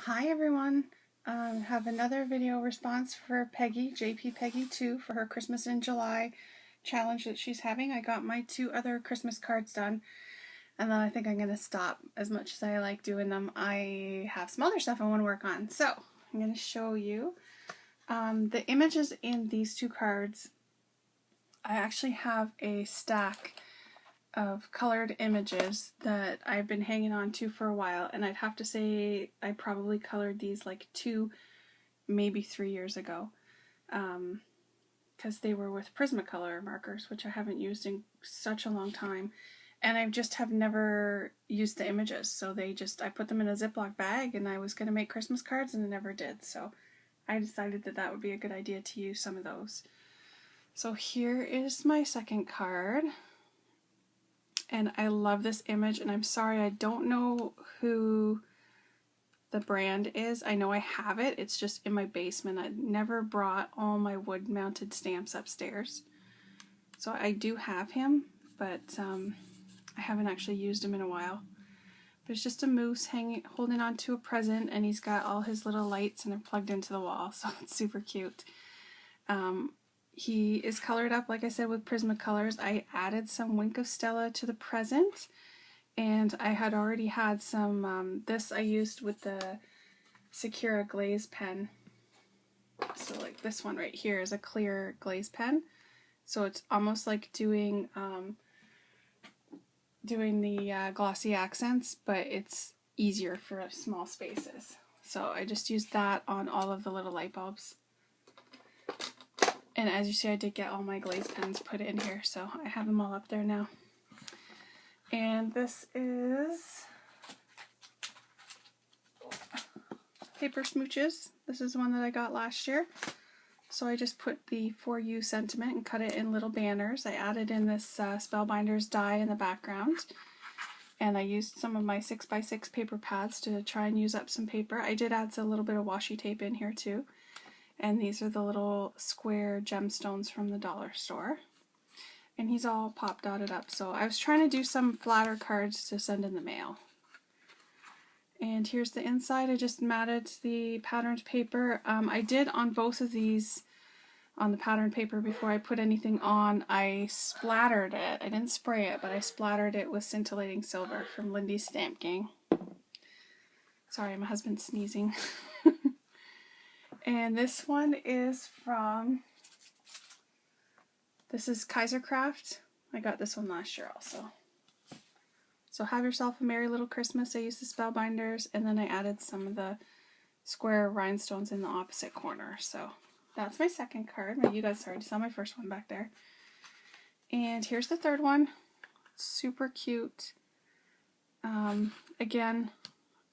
Hi everyone, have another video response for Peggy, jppeggy2 for her Christmas in July challenge that she's having. I got my 2 other Christmas cards done and then I think I'm going to stop. As much as I like doing them, I have some other stuff I want to work on. So I'm going to show you the images in these 2 cards. I actually have a stack of colored images that I've been hanging on to for a while, and I'd have to say I probably colored these like 2, maybe 3 years ago, because they were with Prismacolor markers, which I haven't used in such a long time, and I just have never used the images, so I put them in a Ziploc bag and I was going to make Christmas cards and I never did, so I decided that would be a good idea to use some of those. So here is my second card. And I love this image, and I'm sorry I don't know who the brand is. I know I have it, it's just in my basement. I never brought all my wood mounted stamps upstairs. So I do have him, but I haven't actually used him in a while. But it's just a moose holding on to a present, and he's got all his little lights and they're plugged into the wall, so it's super cute. He is colored up, like I said, with Prismacolors. I added some Wink of Stella to the present, and I had already had some, this I used with the Secura glaze pen. So like this one right here is a clear glaze pen. So it's almost like doing the glossy accents, but it's easier for small spaces. So I just used that on all of the little light bulbs. And as you see, I did get all my glaze pens put in here, so I have them all up there now. And this is Paper Smooches. This is one that I got last year. So I just put the For You sentiment and cut it in little banners. I added in this Spellbinders die in the background. And I used some of my 6x6 paper pads to try and use up some paper. I did add a little bit of washi tape in here too. And these are the little square gemstones from the dollar store. And he's all pop dotted up. So I was trying to do some flatter cards to send in the mail. And here's the inside. I just matted the patterned paper. I did on both of these, on the patterned paper, before I put anything on, I splattered it. I didn't spray it, but I splattered it with scintillating silver from Lindy's Stamp Gang. Sorry, my husband's sneezing. And this one is this is Kaisercraft. I got this one last year also. So Have Yourself a Merry Little Christmas. I used the Spellbinders, and then I added some of the square rhinestones in the opposite corner. So that's my second card. You guys already saw my first one back there. And here's the third one. Super cute. Again,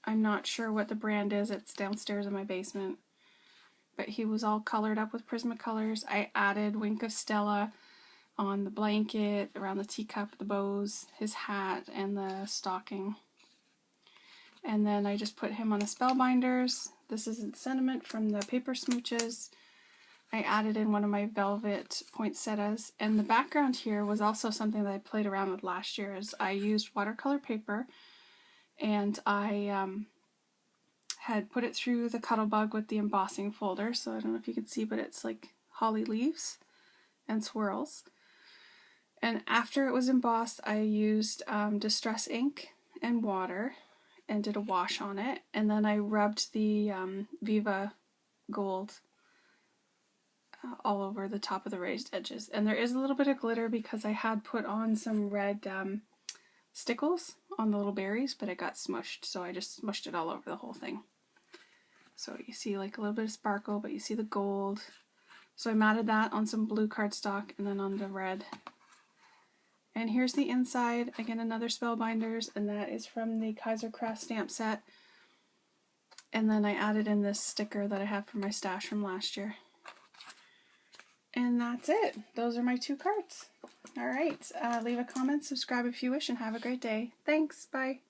I'm not sure what the brand is. It's downstairs in my basement. But he was all colored up with Prismacolors. I added Wink of Stella on the blanket, around the teacup, the bows, his hat, and the stocking. And then I just put him on the Spellbinders. This is sentiment from the Paper Smooches. I added in one of my velvet poinsettias. And the background here was also something that I played around with last year. Is I used watercolor paper, and I had put it through the Cuttlebug with the embossing folder, so I don't know if you can see, but it's like holly leaves and swirls. And after it was embossed, I used Distress ink and water and did a wash on it, and then I rubbed the Viva Gold all over the top of the raised edges. And there is a little bit of glitter because I had put on some red stickles on the little berries, but it got smushed, so I just smushed it all over the whole thing. So you see like a little bit of sparkle, but you see the gold. So I matted that on some blue cardstock and then on the red. And here's the inside. Again, another Spellbinders, and that is from the Kaisercraft stamp set. And then I added in this sticker that I have for my stash from last year. And that's it. Those are my 2 cards. Alright, leave a comment, subscribe if you wish, and have a great day. Thanks, bye.